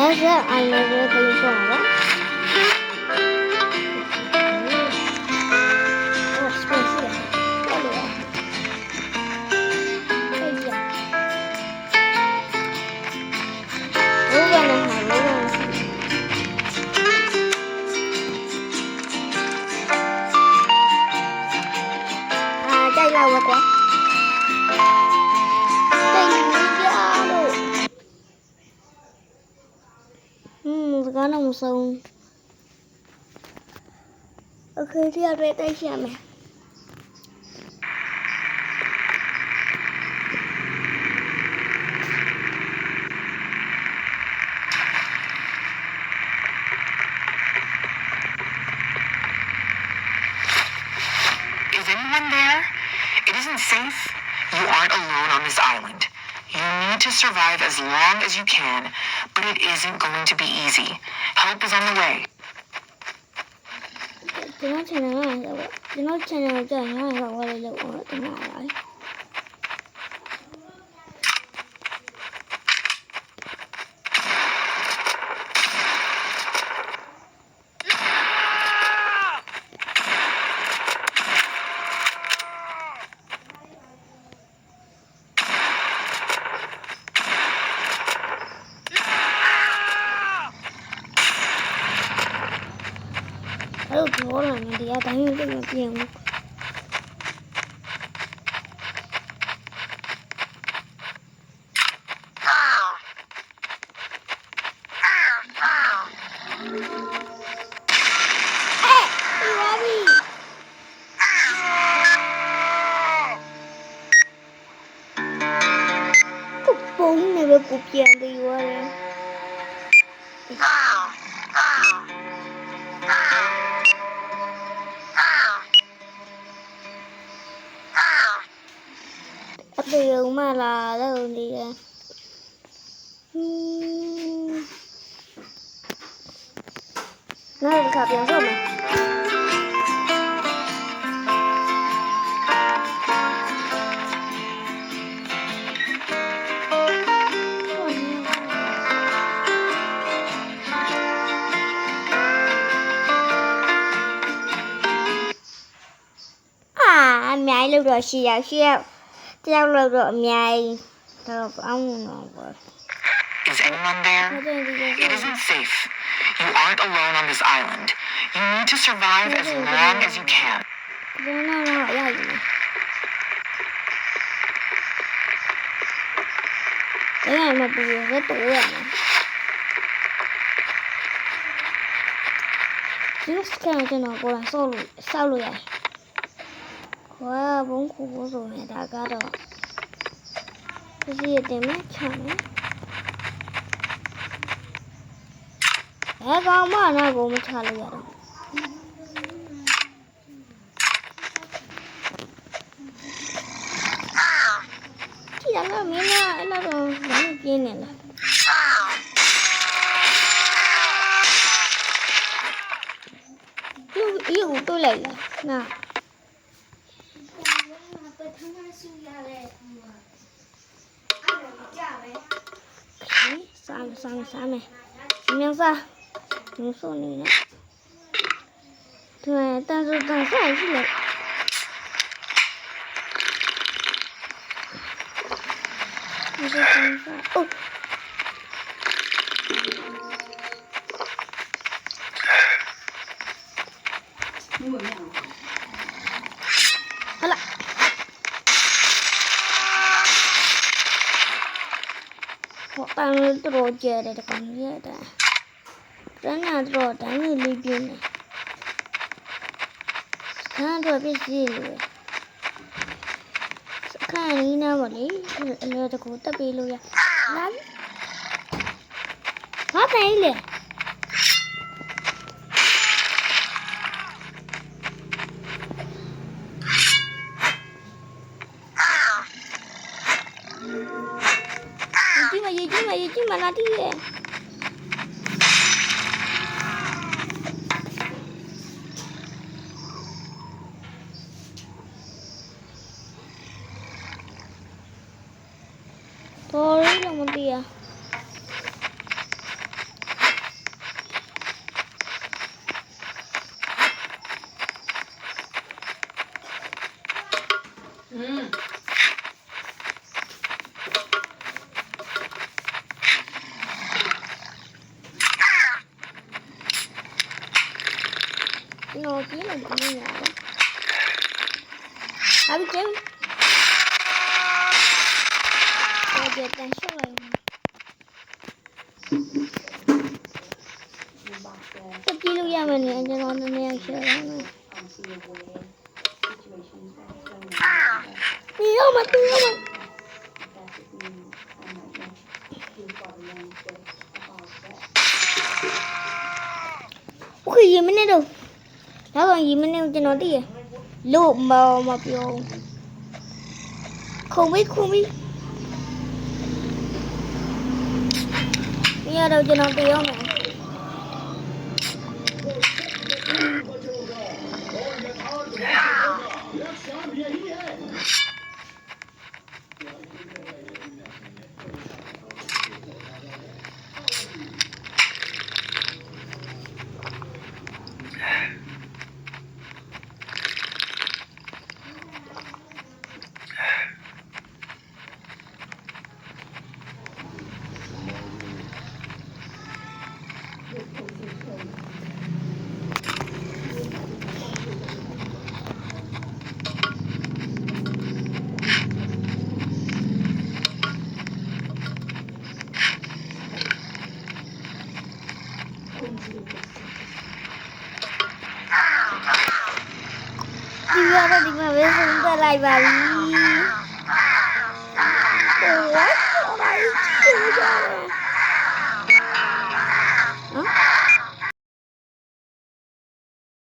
Desert Island ကိုတင်ပြပါမယ်မဆုံးโอเคที่เราได้ใช่ไหมIs anyone there? It isn't safe. You aren't alone on this island. You need to survive as long as you can, but it isn't going to be easy. Help is on the way. ကျွန်တော် channel ကကြာရင်တော့ဝယ်လို့တင်လာပါအဲ့လိုပြောလာတယ်တရားတိုင်းမပြင်ဘူးပုံနေပဲကိုပြန်တယ်ရတယ်အတေုံမလာတော့နေတယ်နောက်တစ်ခါပြန်ဆုံးမယ်အများကြီးလို့တော့ရှိရတယောက်လို့တော့အများကြီးတော့ကောင်းတော့ပါ Is anyone there? It isn't safe. You aren't alone on this island. You need to survive as long as you can. တော့ရတယ်အဲ့ဒါမှပြည့်ရတော့ရတယ်ဒီစကန်ကျွန်တော်ကိုယ်ဆောက်လို့ရတယ်ဝါဘုံခုဘဆိုရင်ဒါကတော့ဒီတင်မဲ့ချမယ်ကောင်မနာကိုမချလို့ရတော့ကြည့်ရမင်းလားအဲ့တော့ဘာလို့ပြင်းနေလဲယူတွေ့လိုက်လားနာစားမယ်ညောစားညိုဆိုနေတယ်သူတန်ဆိုင်ရှိလေဒီတန်ဆိုင်အိုးဟလာတန်တော့ကျဲတယ်တကောင်ရတာတန်းတော့တန်းလေးပြင်းနေခန်းတော့ပြည့်စည်လို့ခန်းလေးနားပါလေအလဲတကူတက်ပေးလို့ရလာဘာတိုင်လဲရေးကြည့်မလားဒီရဲ့တော်ရည်လို့မသိရ No, tiene nada. ¿Sabes qué? Oye, tan solo. ¿Qué kilo ya venía? Yo no tenía que hacer. Tírame. Ui, gì mới nè đâu. Đó còn gì mới nè cho nó đi à. Lụm màu mà biểu. Không biết. Bây giờ đâu cho nó đi không ạ? Đi ra đi mà bây giờ chúng ta lại vào đi. Ủa, sao lại chưa ra?